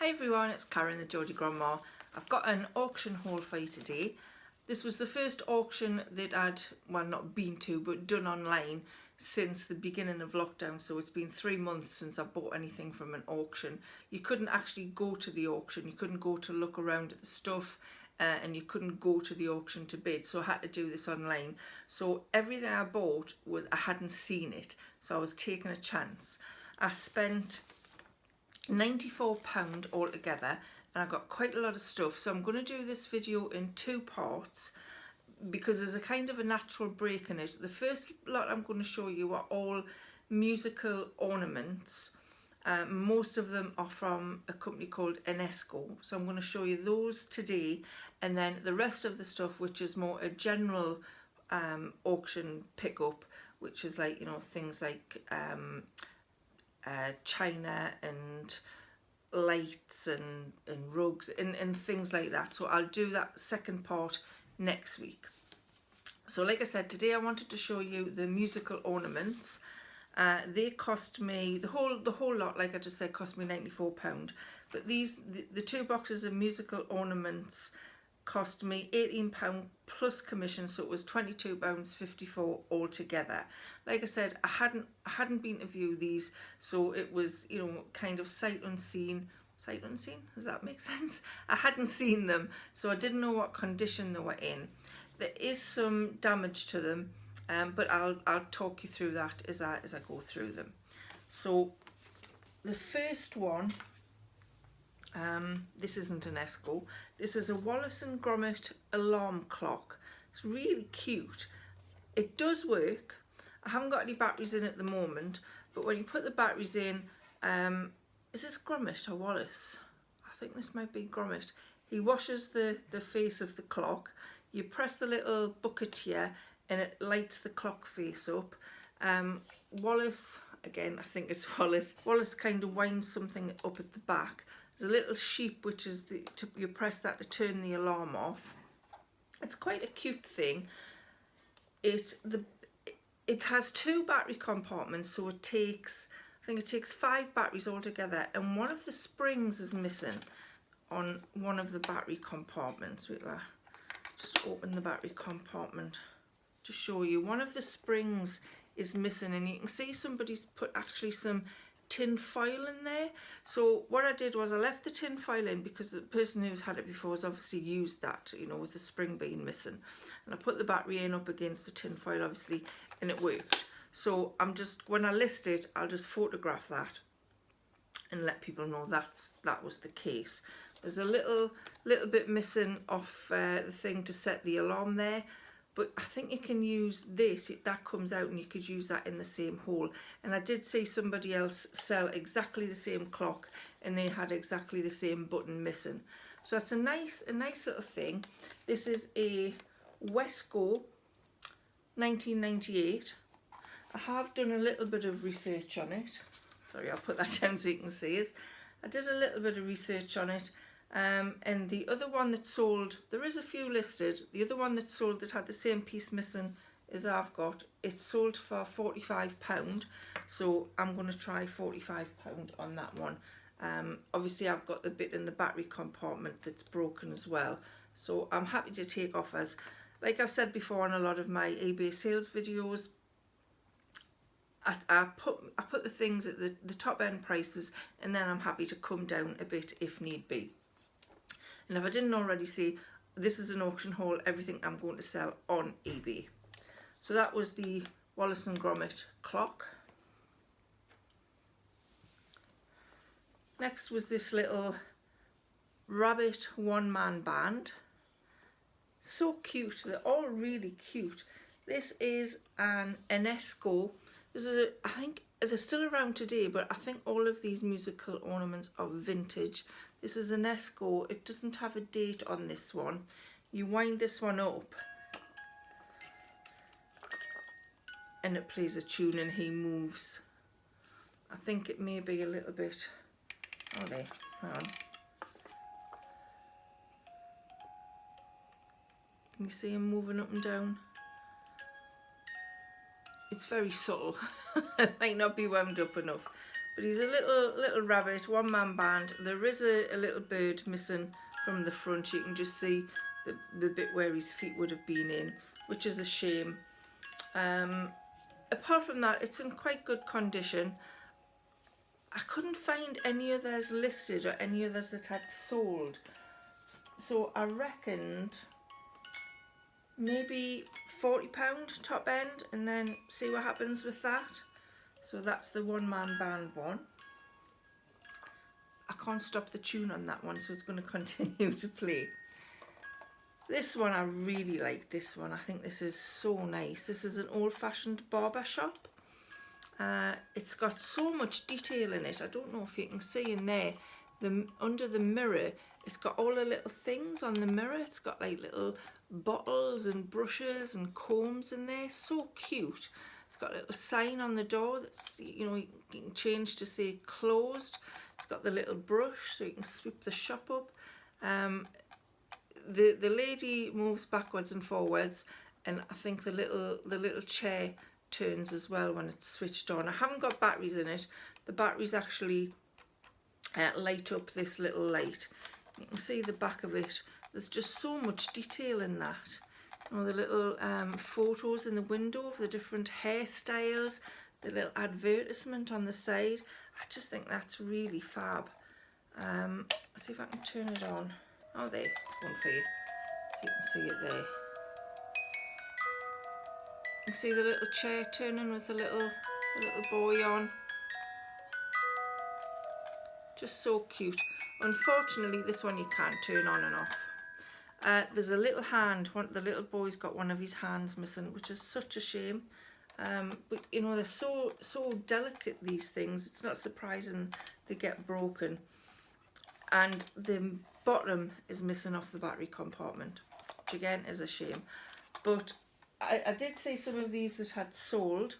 Hi everyone, it's Karen the Geordie Grandma. I've got an auction haul for you today. This was the first auction that I'd, well, not been to, but done online since the beginning of lockdown. So it's been 3 months since I bought anything from an auction. You couldn't actually go to the auction, you couldn't go to look around at the stuff, and you couldn't go to the auction to bid, so I had to do this online. So everything I bought was, I hadn't seen it, so I was taking a chance. I spent £94 altogether and I got quite a lot of stuff, so I'm going to do this video in 2 parts because there's a kind of a natural break in it. The first lot I'm going to show you are all musical ornaments. Most of them are from a company called Enesco, so I'm going to show you those today, and then the rest of the stuff, which is more a general auction pickup, which is like, you know, things like china and lights and rugs and things like that. So I'll do that second part next week. So like I said, today I wanted to show you the musical ornaments. They cost me, the whole lot, like I just said, cost me £94. But these, the 2 boxes of musical ornaments cost me £18 plus commission, so it was £22.54 altogether. Like I said, I hadn't been to view these, so it was, you know, kind of sight unseen. Does that make sense? I hadn't seen them, so I didn't know what condition they were in. There is some damage to them, but I'll talk you through that as I go through them. So the first one, this isn't an Esco, this is a Wallace and Gromit alarm clock. It's really cute. It does work. I haven't got any batteries in at the moment, but when you put the batteries in, is this Gromit or Wallace? I think this might be Gromit. He washes the face of the clock. You press the little bucket here and it lights the clock face up. Wallace, again, I think it's Wallace. Wallace kind of winds something up at the back. There's a little sheep, which is you press that to turn the alarm off. It's quite a cute thing. It has 2 battery compartments, so it takes, I think it takes 5 batteries altogether, and one of the springs is missing on one of the battery compartments. Wait, just open the battery compartment to show you. One of the springs is missing, and you can see somebody's put actually some tin foil in there. So what I did was I left the tin foil in because the person who's had it before has obviously used that, you know, with the spring being missing. And I put the battery in up against the tin foil, obviously, and it worked. So I'm just, when I list it, I'll just photograph that and let people know that was the case. There's a little bit missing off the thing to set the alarm there, but I think you can use this, that comes out, and you could use that in the same hole. And I did see somebody else sell exactly the same clock and they had exactly the same button missing. So that's a nice little thing. This is a Wesco 1998. I have done a little bit of research on it. Sorry, I'll put that down so you can see it. I did a little bit of research on it. And the other one that sold, there is a few listed, the other one that sold that had the same piece missing as I've got, it sold for £45, so I'm going to try £45 on that one. Obviously I've got the bit in the battery compartment that's broken as well, so I'm happy to take offers. Like I've said before on a lot of my eBay sales videos, I put the things at the top end prices, and then I'm happy to come down a bit if need be. And if I didn't already say, this is an auction haul, everything I'm going to sell on eBay. So that was the Wallace and Gromit clock. Next was this little rabbit one-man band. So cute, they're all really cute. This is an Enesco. This is I think they're still around today, but I think all of these musical ornaments are vintage. This is an Esco. It doesn't have a date on this one. You wind this one up and it plays a tune and he moves. I think it may be a little bit, oh there, hang on. Can you see him moving up and down? It's very subtle. It might not be wound up enough, but he's a little rabbit, one-man band. There is a little bird missing from the front. You can just see the bit where his feet would have been in, which is a shame. Apart from that, it's in quite good condition. I couldn't find any others listed or any others that had sold, so I reckoned maybe £40 top end, and then see what happens with that. So that's the one-man band one. I can't stop the tune on that one, so it's going to continue to play. This one, I really like this one. I think this is so nice. This is an old-fashioned barber shop. It's got so much detail in it. I don't know if you can see in there, under the mirror, it's got all the little things on the mirror. It's got like little bottles and brushes and combs in there. So cute. It's got a little sign on the door that's, you know, you can change to say closed. It's got the little brush so you can sweep the shop up. The lady moves backwards and forwards, and I think the little chair turns as well when it's switched on. I haven't got batteries in it. The batteries actually light up this little light. You can see the back of it. There's just so much detail in that. You know, the little photos in the window of the different hairstyles, the little advertisement on the side. I just think that's really fab. Let's see if I can turn it on. Oh, there, one for you, so you can see it there. You can see the little chair turning with the little boy on. Just so cute. Unfortunately, this one you can't turn on and off. There's a little hand. The little boy's got one of his hands missing, which is such a shame. But you know, they're so delicate, these things. It's not surprising they get broken. And the bottom is missing off the battery compartment, which again is a shame. But I did see some of these that had sold.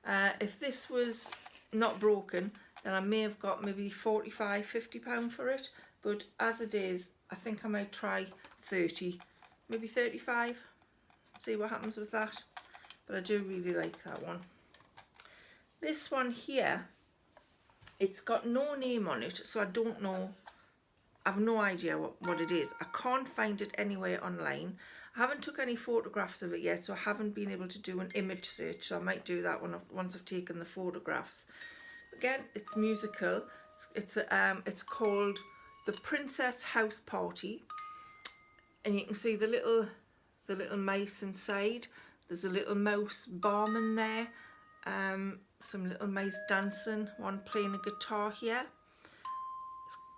If this was not broken, then I may have got maybe £45–50 for it. But as it is, I think I might try 30, maybe 35. See what happens with that. But I do really like that one. This one here, it's got no name on it, so I don't know. I've no idea what it is. I can't find it anywhere online. I haven't took any photographs of it yet, so I haven't been able to do an image search. So I might do that once I've taken the photographs. Again, it's musical. It's called The Princess House Party, and you can see the little mice inside. There's a little mouse barman there. Some little mice dancing. One playing a guitar here.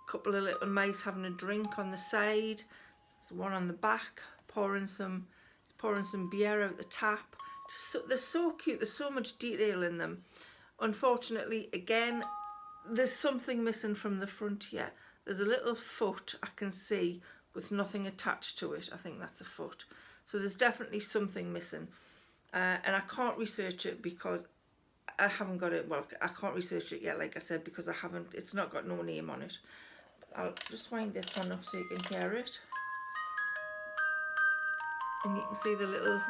Couple of little mice having a drink on the side. There's one on the back pouring some beer out the tap. They're so cute. There's so much detail in them. Unfortunately, again, there's something missing from the front here. There's a little foot I can see with nothing attached to it. I think that's a foot. So there's definitely something missing. And I can't research it because I haven't got it. Well, I can't research it yet, like I said, because it's not got no name on it. I'll just wind this one up so you can hear it. And you can see the little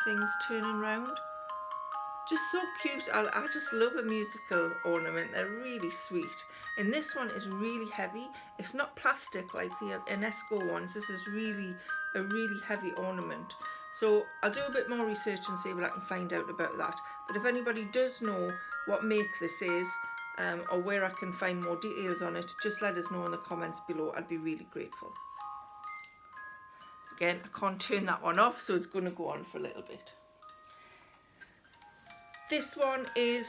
things turning round. Just so cute. I just love a musical ornament. They're really sweet. And this one is really heavy. It's not plastic like the Enesco ones. This is really a really heavy ornament. So I'll do a bit more research and see what I can find out about that. But if anybody does know what make this is, or where I can find more details on it, just let us know in the comments below. I'd be really grateful. Again, I can't turn that one off, so it's going to go on for a little bit. This one is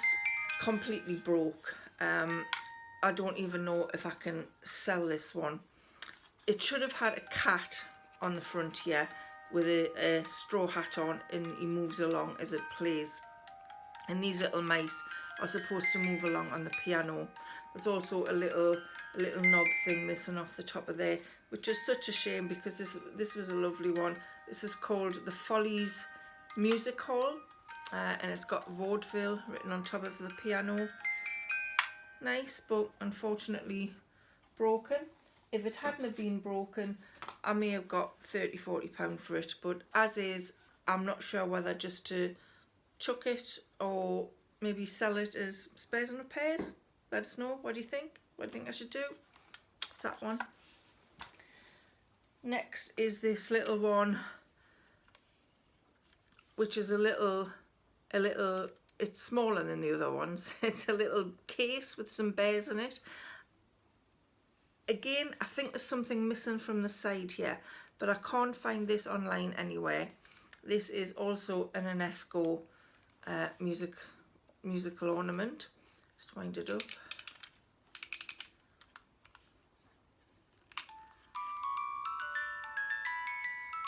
completely broke. I don't even know if I can sell this one. It should have had a cat on the front here with a straw hat on, and he moves along as it plays. And these little mice are supposed to move along on the piano. There's also a little knob thing missing off the top of there, which is such a shame because this was a lovely one. This is called the Follies Music Hall, and it's got vaudeville written on top of the piano. Nice, but unfortunately broken. If it hadn't have been broken, I may have got £30–40 for it, but as is, I'm not sure whether just to chuck it or maybe sell it as spares and repairs. Let us know. What do you think? What do you think I should do? It's that one. Next is this little one, which is a little, it's smaller than the other ones. It's a little case with some bears in it. Again, I think there's something missing from the side here, but I can't find this online anywhere. This is also an UNESCO musical ornament. Just wind it up.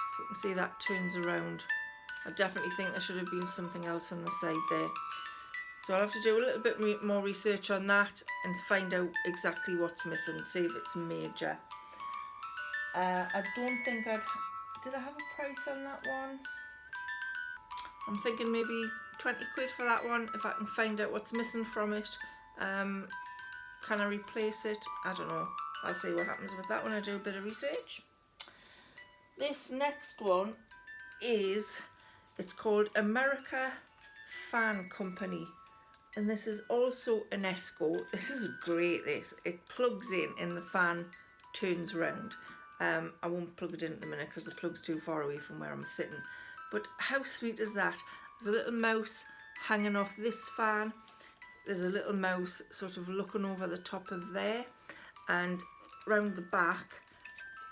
So you can see that turns around. I definitely think there should have been something else on the side there. So I'll have to do a little bit more research on that and find out exactly what's missing, see if it's major. I don't think did I have a price on that one? I'm thinking maybe 20 quid for that one, if I can find out what's missing from it. Can I replace it? I don't know. I'll see what happens with that when I do a bit of research. This next one is, it's called America Fan Company. And this is also an Esco. This is great, this. It plugs in and the fan turns round. I won't plug it in at the minute because the plug's too far away from where I'm sitting. But how sweet is that? There's a little mouse hanging off this fan. There's a little mouse sort of looking over the top of there. And round the back,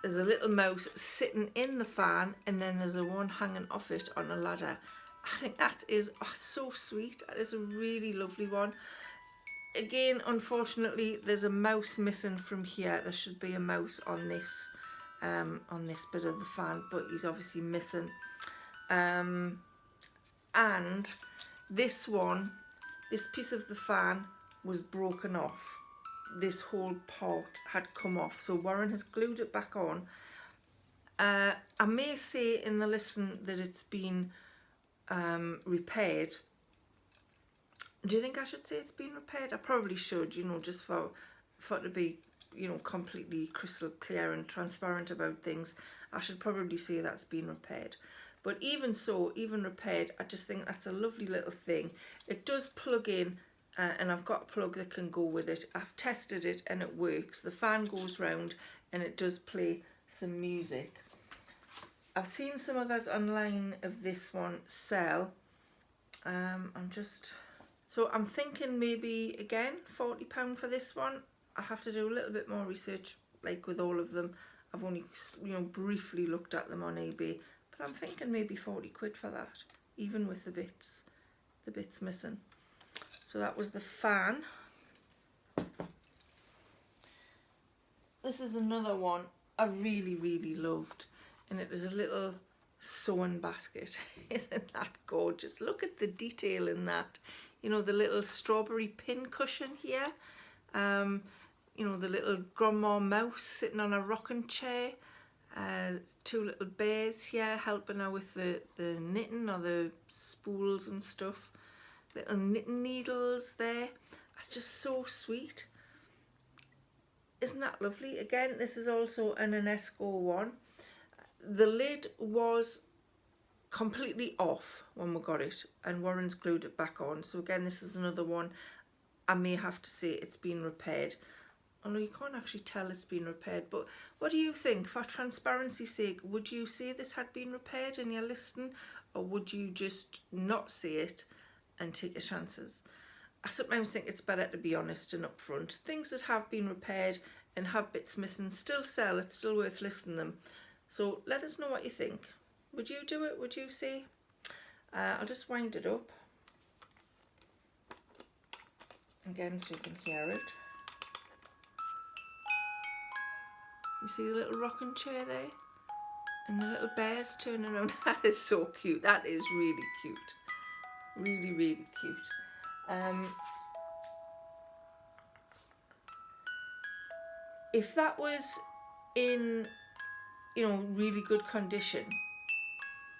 there's a little mouse sitting in the fan, and then there's a one hanging off it on a ladder. I think that is so sweet. That is a really lovely one. Again, unfortunately, there's a mouse missing from here. There should be a mouse on this bit of the fan, but he's obviously missing. And this one, this piece of the fan was broken off. This whole part had come off, so Warren has glued it back on. I may say in the listen that it's been repaired. Do you think I should say it's been repaired? I probably should, you know, just for it to be, you know, completely crystal clear and transparent about things. I should probably say that's been repaired. But even so, even repaired, I just think that's a lovely little thing. It does plug in, and I've got a plug that can go with it. I've tested it and it works. The fan goes round and it does play some music. I've seen some others online of this one sell. So I'm thinking maybe, again, £40 for this one. I have to do a little bit more research, like with all of them. I've only, you know, briefly looked at them on eBay. But I'm thinking maybe 40 quid for that, even with the bits missing. So that was the fan. This is another one I really, really loved. And it is a little sewing basket. Isn't that gorgeous? Look at the detail in that. You know, the little strawberry pin cushion here. You know, the little grandma mouse sitting on a rocking chair. Two little bears here helping her with the knitting or the spools and stuff. Little knitting needles there. That's just so sweet. Isn't that lovely? Again, this is also an UNESCO one. The lid was completely off when we got it, and Warren's glued it back on. So again, this is another one. I may have to say it's been repaired. Although you can't actually tell it's been repaired. But what do you think? For transparency's sake, would you say this had been repaired in your listing? Or would you just not say it and take your chances? I sometimes think it's better to be honest and upfront. Things that have been repaired and have bits missing still sell. It's still worth listing them. So let us know what you think. Would you do it? Would you say? I'll just wind it up. Again, so you can hear it. You see the little rocking chair there? And the little bears turning around. That is so cute. That is really cute. Really, really cute. If that was in, you know, really good condition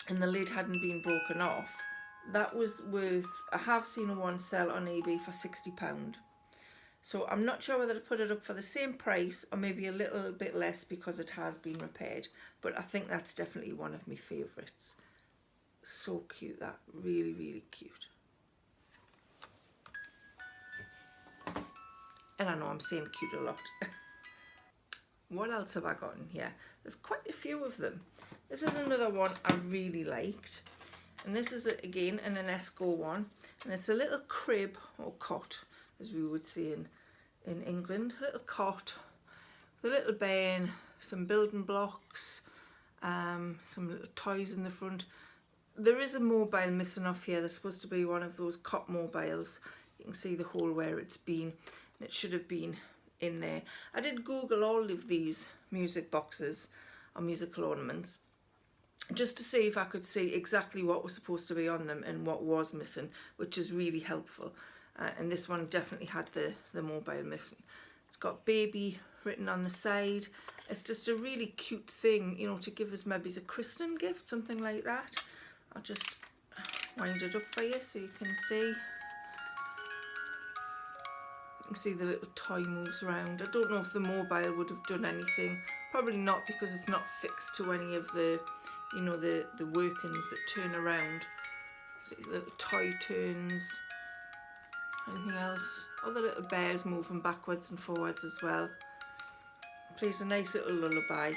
and the lid hadn't been broken off, that was worth, I have seen a one sell on eBay for £60. So I'm not sure whether to put it up for the same price or maybe a little bit less because it has been repaired. But I think that's definitely one of my favourites. So cute, that. Really, really cute. And I know I'm saying cute a lot. What else have I got in here? There's quite a few of them. This is another one I really liked. And this is, again, an Esco one. And it's a little crib or cot, as we would say in England. A little cot with a little bed, some building blocks, some little toys in the front. There is a mobile missing off here. There's supposed to be one of those cot mobiles. You can see the hole where it's been. And it should have been in there. I did Google all of these music boxes or musical ornaments just to see if I could see exactly what was supposed to be on them and what was missing, which is really helpful. And this one definitely had the mobile missing. It's got baby written on the side. It's just a really cute thing, you know, to give us maybe as a christening gift, something like that. I'll just wind it up for you so you can see. You can see the little toy moves around. I don't know if the mobile would have done anything. Probably not, because it's not fixed to any of the, you know, the workings that turn around. See, the little toy turns. Anything else? Other little bears moving backwards and forwards as well. Plays a nice little lullaby.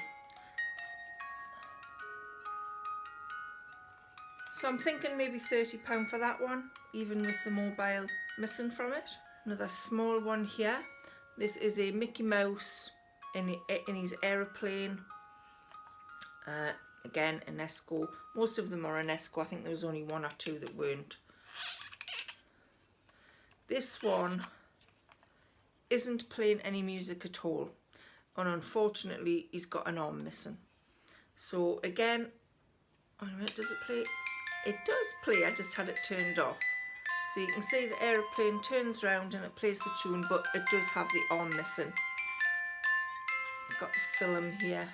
So I'm thinking maybe £30 for that one, even with the mobile missing from it. Another small one here. This is a Mickey Mouse in his aeroplane. Again, an Esco. Most of them are an Esco. I think there was only one or two that weren't. This one isn't playing any music at all. And unfortunately, he's got an arm missing. So again, wait a minute, does it play? It does play, I just had it turned off. So you can see the aeroplane turns round and it plays the tune, but it does have the arm missing. It's got the film here.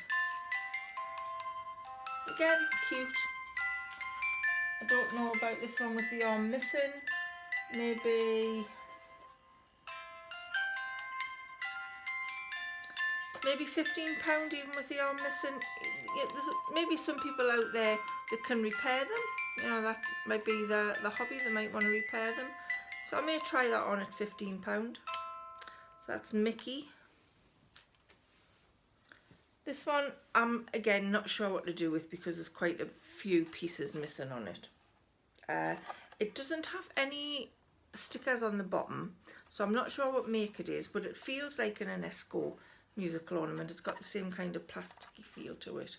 Again, cute. I don't know about this one with the arm missing. Maybe £15 even with the arm missing. Yeah, there's maybe some people out there that can repair them. You know, that might be the hobby, they might want to repair them. So I may try that on at £15. So that's Mickey. This one I'm again not sure what to do with because there's quite a few pieces missing on it. It doesn't have any stickers on the bottom, so I'm not sure what make it is, but it feels like an Esco musical ornament. It's got the same kind of plasticky feel to it.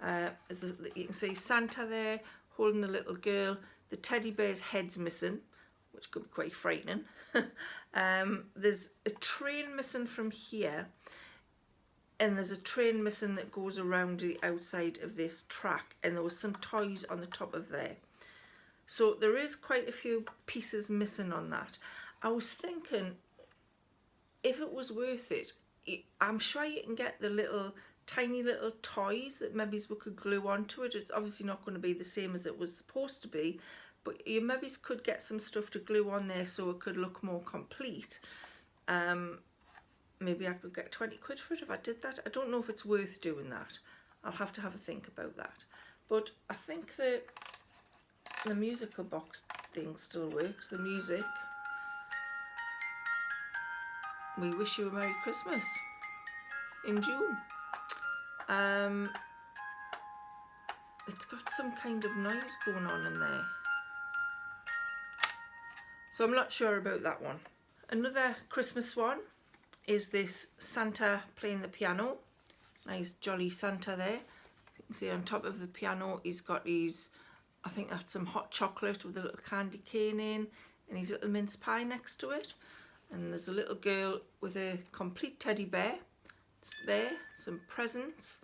You can see Santa there holding the little girl. The teddy bear's head's missing, which could be quite frightening. There's a train missing from here, and there's a train missing that goes around the outside of this track, and there was some toys on the top of there. So there is quite a few pieces missing on that. I was thinking if it was worth it, I'm sure you can get the little tiny little toys that maybe we could glue onto it. It's obviously not going to be the same as it was supposed to be, but you maybe could get some stuff to glue on there so it could look more complete. Maybe I could get 20 quid for it if I did that. I don't know if it's worth doing that. I'll have to have a think about that. But I think that the musical box thing still works. The music. We wish you a Merry Christmas in June. It's got some kind of noise going on in there. So I'm not sure about that one. Another Christmas one is this Santa playing the piano. Nice jolly Santa there. You can see on top of the piano he's got his, I think that's some hot chocolate with a little candy cane in, and his little mince pie next to it. And there's a little girl with a complete teddy bear. It's there, some presents,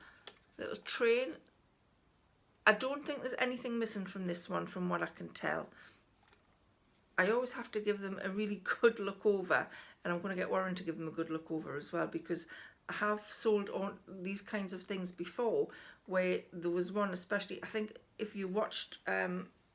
little train. I don't think there's anything missing from this one from what I can tell. I always have to give them a really good look over, and I'm going to get Warren to give them a good look over as well, because I have sold on these kinds of things before where there was one, especially, I think if you watched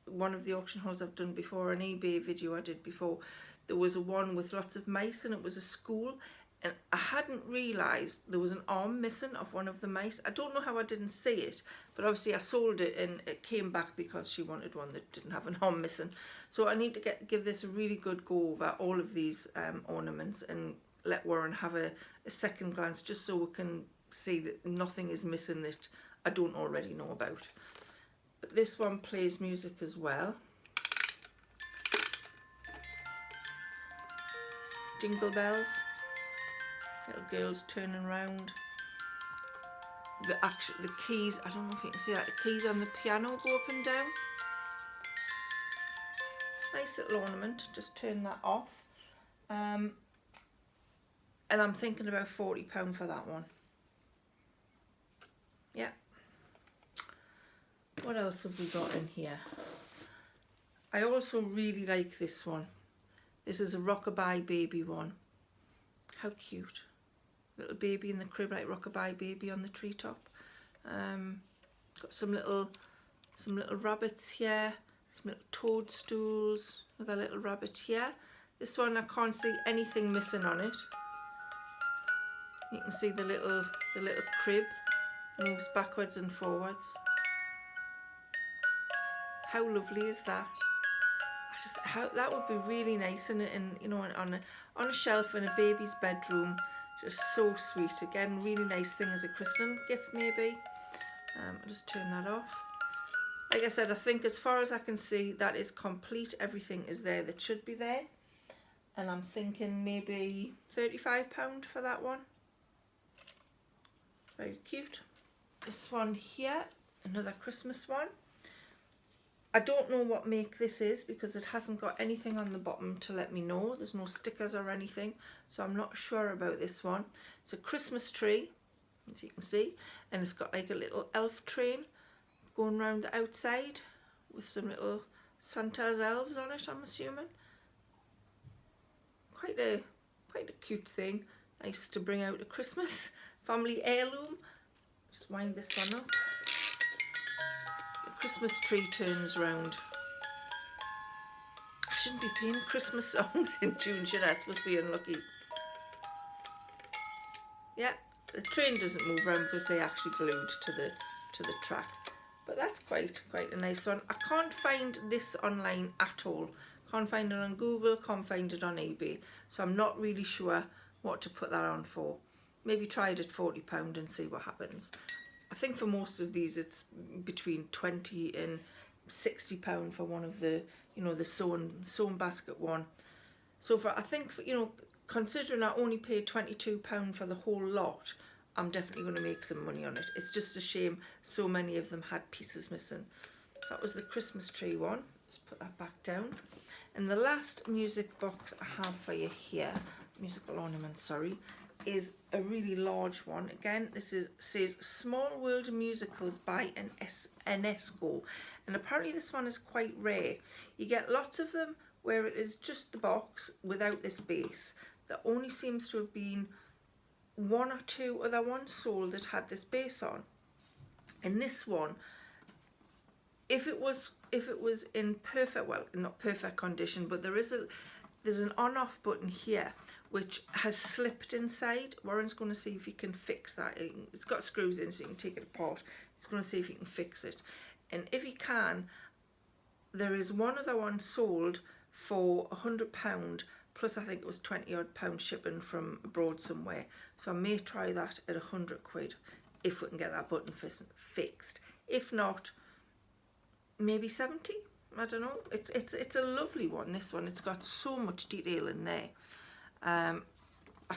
one of the auction hauls I've done before, an eBay video I did before, there was a one with lots of mice and it was a school, and I hadn't realised there was an arm missing of one of the mice. I don't know how I didn't see it, but obviously I sold it and it came back because she wanted one that didn't have an arm missing. So I need to give this a really good go over all of these ornaments and let Warren have a second glance, just so we can see that nothing is missing that I don't already know about. But this one plays music as well. Jingle bells, little girls turning around. The keys, I don't know if you can see that, the keys on the piano go up and down. Nice little ornament, just turn that off. And I'm thinking about £40 for that one. Yeah. What else have we got in here? I also really like this one. This is a Rockabye Baby one. How cute. Little baby in the crib, like Rockabye Baby on the treetop. Got some little rabbits here, some little toadstools, another little rabbit here. This one I can't see anything missing on it. You can see the little crib moves backwards and forwards. How lovely is that? That would be really nice in you know, on a shelf in a baby's bedroom. Just so sweet. Again, really nice thing as a christening gift maybe. I'll just turn that off. Like I said, I think as far as I can see, that is complete. Everything is there that should be there. And I'm thinking maybe £35 for that one. Very cute. This one here, another Christmas one. I don't know what make this is because it hasn't got anything on the bottom to let me know. There's no stickers or anything, so I'm not sure about this one. It's a Christmas tree, as you can see, and it's got like a little elf train going round the outside with some little Santa's elves on it, I'm assuming. Quite a cute thing. Nice to bring out at Christmas. Family heirloom. Just wind this one up. Christmas tree turns round. I shouldn't be playing Christmas songs in June, should I? It's supposed to be unlucky. Yeah, the train doesn't move around because they actually glued to the track. But that's quite a nice one. I can't find this online at all. Can't find it on Google, can't find it on eBay. So I'm not really sure what to put that on for. Maybe try it at £40 and see what happens. I think for most of these it's between £20 and £60 for one of the, you know, the sewn basket one. So I think, you know, considering I only paid £22 for the whole lot, I'm definitely going to make some money on it. It's just a shame so many of them had pieces missing. That was the Christmas tree one. Let's put that back down. And the last music box I have for you here, musical ornament, sorry, is a really large one. Again, this says Small World Musicals by Enesco, and apparently this one is quite rare. You get lots of them where it is just the box without this base. There only seems to have been one or two other ones sold that had this base on. And this one, if it was in perfect, well, not perfect condition, but there's an on-off button here which has slipped inside. Warren's going to see if he can fix that. It's got screws in so you can take it apart. He's going to see if he can fix it. And if he can, there is one other one sold for £100, plus I think it was £20 odd shipping from abroad somewhere. So I may try that at £100 if we can get that button fixed. If not, maybe 70. I don't know. It's a lovely one, this one. It's got so much detail in there. I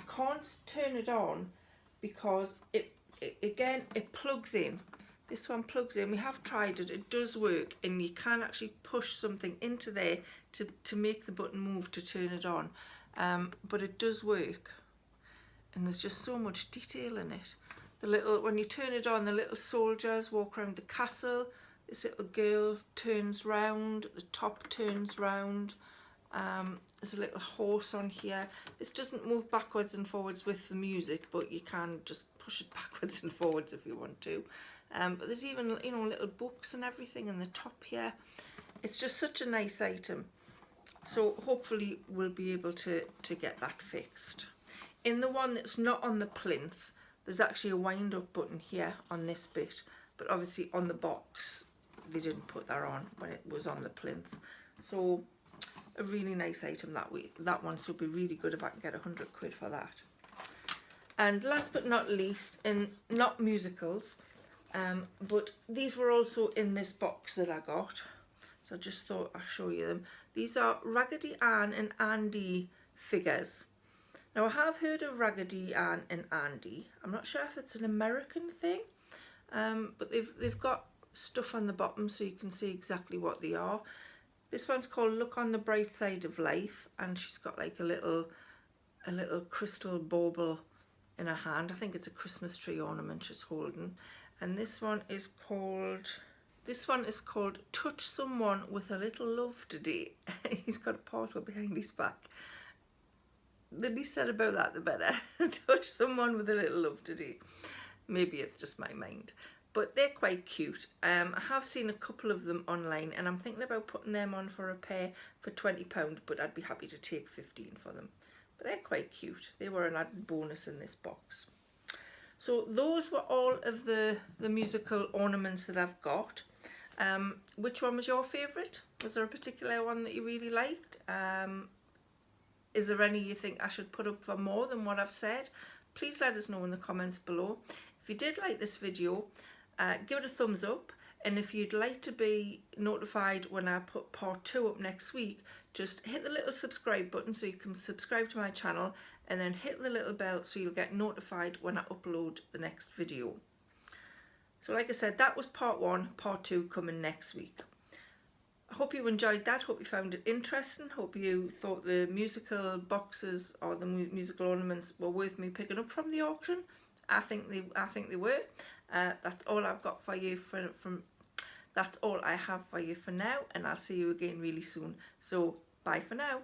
can't turn it on because it plugs in. This one plugs in. We have tried it. It does work, and you can actually push something into there to make the button move to turn it on. But it does work, and there's just so much detail in it. When you turn it on, the little soldiers walk around the castle. This little girl turns round. The top turns round. There's a little horse on here. This doesn't move backwards and forwards with the music, but you can just push it backwards and forwards if you want to. But there's even, you know, little books and everything in the top here. It's just such a nice item. So hopefully we'll be able to get that fixed. In the one that's not on the plinth, there's actually a wind up button here on this bit, but obviously on the box they didn't put that on when it was on the plinth. So a really nice item that week, that one, so it'd be really good if I can get 100 quid for that. And last but not least, and not musicals, but these were also in this box that I got, so I just thought I'd show you them. These are Raggedy Ann and Andy figures. Now I have heard of Raggedy Ann and Andy. I'm not sure if it's an American thing, but they've got stuff on the bottom so you can see exactly what they are. This one's called Look on the Bright Side of Life, and she's got like a little crystal bauble in her hand. I think it's a Christmas tree ornament she's holding. And this one is called Touch Someone with a Little Love Today. He's got a parcel behind his back. The least said about that, the better. Touch someone with a little love today. Maybe it's just my mind. But they're quite cute. I have seen a couple of them online, and I'm thinking about putting them on for a pair for £20, but I'd be happy to take 15 for them. But they're quite cute. They were an added bonus in this box. So those were all of the musical ornaments that I've got. Which one was your favourite? Was there a particular one that you really liked? Is there any you think I should put up for more than what I've said? Please let us know in the comments below. If you did like this video, give it a thumbs up. And if you'd like to be notified when I put part 2 up next week, just hit the little subscribe button so you can subscribe to my channel, and then hit the little bell so you'll get notified when I upload the next video. So like I said, that was part 1, part 2 coming next week. I hope you enjoyed that, hope you found it interesting, hope you thought the musical boxes or the musical ornaments were worth me picking up from the auction. I think they were. That's all I've got for you that's all I have for you for now, and I'll see you again really soon. So bye for now.